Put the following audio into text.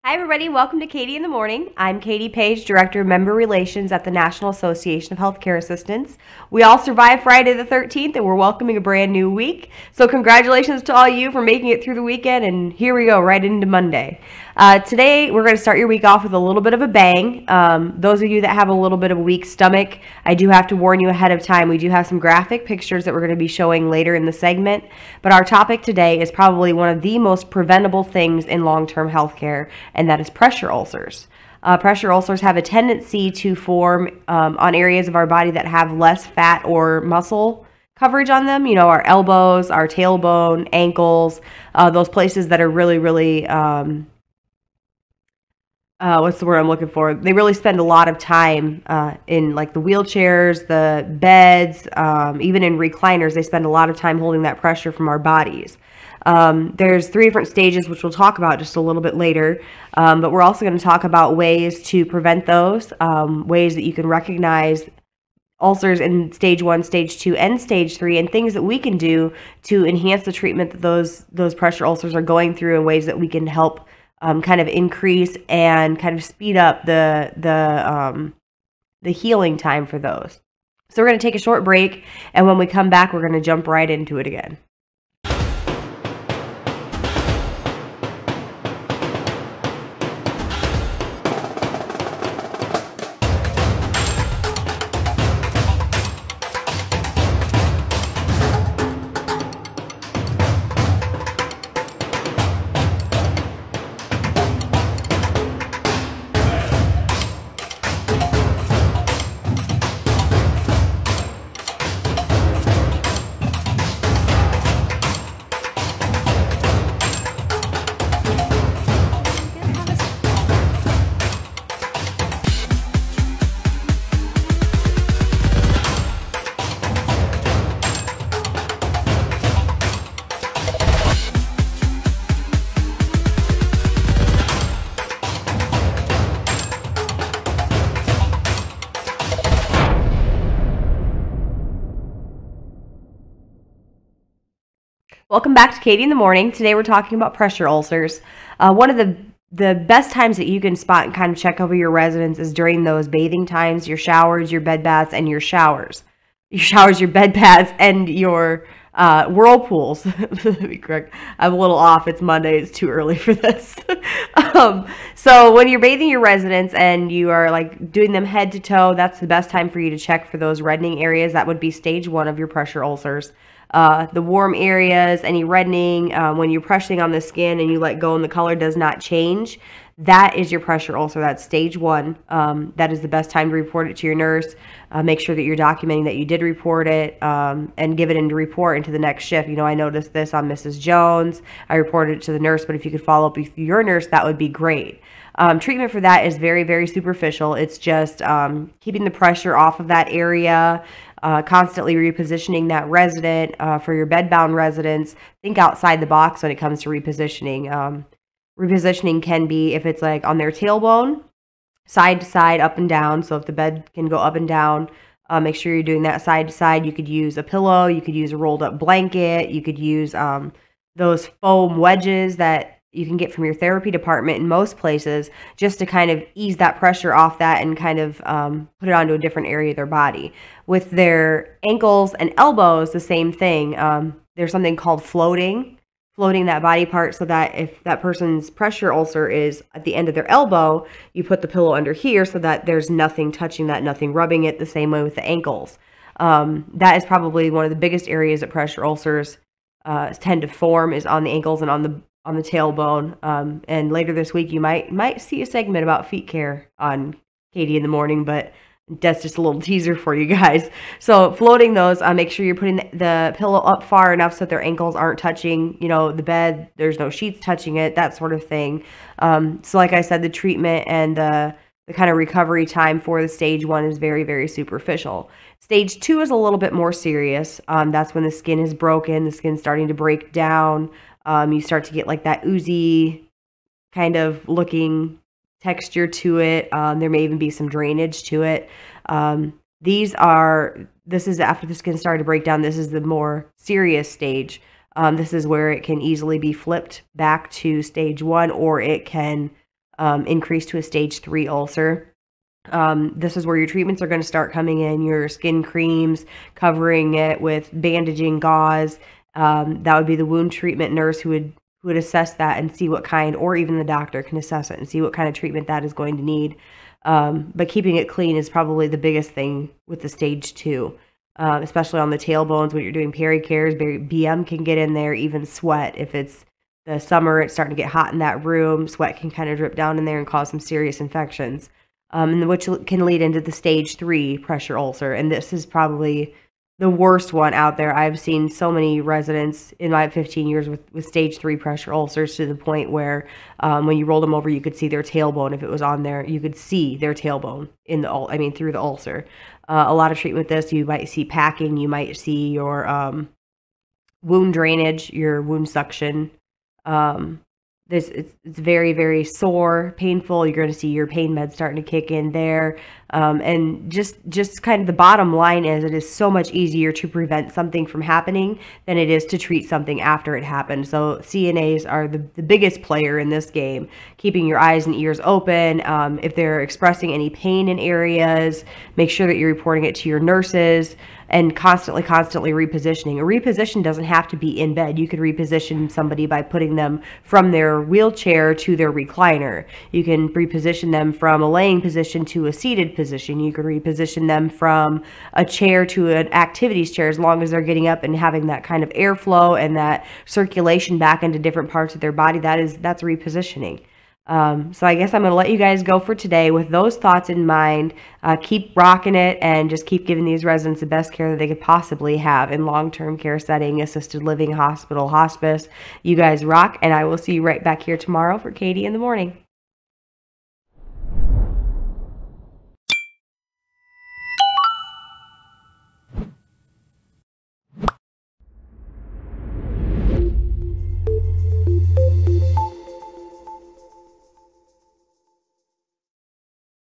Hi, everybody. Welcome to Katie in the Morning. I'm Katie Page, Director of Member Relations at the National Association of Healthcare Assistants. We all survived Friday the 13th, and we're welcoming a brand new week. So congratulations to all you for making it through the weekend, and here we go, right into Monday. Today, we're going to start your week off with a little bit of a bang. Those of you that have a little bit of a weak stomach, I do have to warn you ahead of time. We do have some graphic pictures that we're going to be showing later in the segment, but our topic today is probably one of the most preventable things in long-term healthcare, and that is pressure ulcers. Pressure ulcers have a tendency to form on areas of our body that have less fat or muscle coverage on them. You know, our elbows, our tailbone, ankles, those places that are really, what's the word I'm looking for? They really spend a lot of time in like the wheelchairs, the beds, even in recliners. They spend a lot of time holding that pressure from our bodies. There's 3 different stages, which we'll talk about just a little bit later, but we're also going to talk about ways to prevent those, ways that you can recognize ulcers in stage 1, stage 2, and stage 3, and things that we can do to enhance the treatment that those pressure ulcers are going through, in ways that we can help kind of increase and kind of speed up the healing time for those. So we're going to take a short break, and when we come back, we're going to jump right into it again. Welcome back to Katie in the Morning. Today we're talking about pressure ulcers. One of the best times that you can spot and kind of check over your residents is during those bathing times, your showers, your bed baths, and your showers. Your showers, your bed baths, and your whirlpools. Let me correct. I'm a little off. It's Monday. It's too early for this. So when you're bathing your residents and you are like doing them head to toe, that's the best time for you to check for those reddening areas. That would be stage 1 of your pressure ulcers. The warm areas, any reddening, when you're pressing on the skin and you let go and the color does not change, that is your pressure ulcer. That's stage 1. That is the best time to report it to your nurse. Make sure that you're documenting that you did report it, and give it into report into the next shift. You know, I noticed this on Mrs. Jones. I reported it to the nurse, but if you could follow up with your nurse, that would be great. Treatment for that is very superficial. It's just keeping the pressure off of that area, constantly repositioning that resident. For your bedbound residents, think outside the box when it comes to repositioning. Repositioning can be if it's like on their tailbone, side to side, up and down. So if the bed can go up and down, make sure you're doing that side to side. You could use a pillow, you could use a rolled up blanket, you could use those foam wedges that you can get from your therapy department in most places, just to kind of ease that pressure off that and kind of put it onto a different area of their body. With their ankles and elbows, the same thing. There's something called floating that body part, so that if that person's pressure ulcer is at the end of their elbow, you put the pillow under here so that there's nothing touching that, nothing rubbing it. The same way with the ankles. That is probably one of the biggest areas that pressure ulcers tend to form, is on the ankles and on the tailbone. And later this week, you might see a segment about feet care on Katie in the Morning, but that's just a little teaser for you guys. So floating those, make sure you're putting the pillow up far enough so that their ankles aren't touching, you know, the bed. There's no sheets touching it, that sort of thing. So like I said, the treatment and the kind of recovery time for the stage 1 is very superficial. Stage 2 is a little bit more serious. That's when the skin is broken, the skin's starting to break down. You start to get like that oozy kind of looking texture to it. There may even be some drainage to it. This is after the skin started to break down. This is the more serious stage. This is where it can easily be flipped back to stage 1, or it can increase to a stage 3 ulcer. This is where your treatments are going to start coming in, your skin creams, covering it with bandaging gauze. That would be the wound treatment nurse who would assess that and see what kind, or even the doctor can assess it and see what kind of treatment that is going to need. But keeping it clean is probably the biggest thing with the stage 2, especially on the tailbones when you're doing peri-cares. BM can get in there, even sweat. If it's the summer, it's starting to get hot in that room, sweat can kind of drip down in there and cause some serious infections. And which can lead into the stage 3 pressure ulcer. And this is probably the worst one out there. I've seen so many residents in my 15 years with stage 3 pressure ulcers, to the point where when you rolled them over, you could see their tailbone. If it was on there, you could see their tailbone through the ulcer. A lot of treatment with this, you might see packing, you might see your wound drainage, your wound suction. It's very, very sore, painful. You're going to see your pain meds starting to kick in there. And just kind of the bottom line is, it is so much easier to prevent something from happening than it is to treat something after it happened. So CNAs are the biggest player in this game, keeping your eyes and ears open. If they're expressing any pain in areas, make sure that you're reporting it to your nurses, and constantly repositioning. A reposition doesn't have to be in bed. You could reposition somebody by putting them from their wheelchair to their recliner. You can reposition them from a laying position to a seated position. You can reposition them from a chair to an activities chair, as long as they're getting up and having that kind of airflow and that circulation back into different parts of their body. That's repositioning. So I guess I'm going to let you guys go for today with those thoughts in mind. Keep rocking it, and just keep giving these residents the best care that they could possibly have in long-term care setting, assisted living, hospital, hospice. You guys rock, and I will see you right back here tomorrow for Katie in the Morning.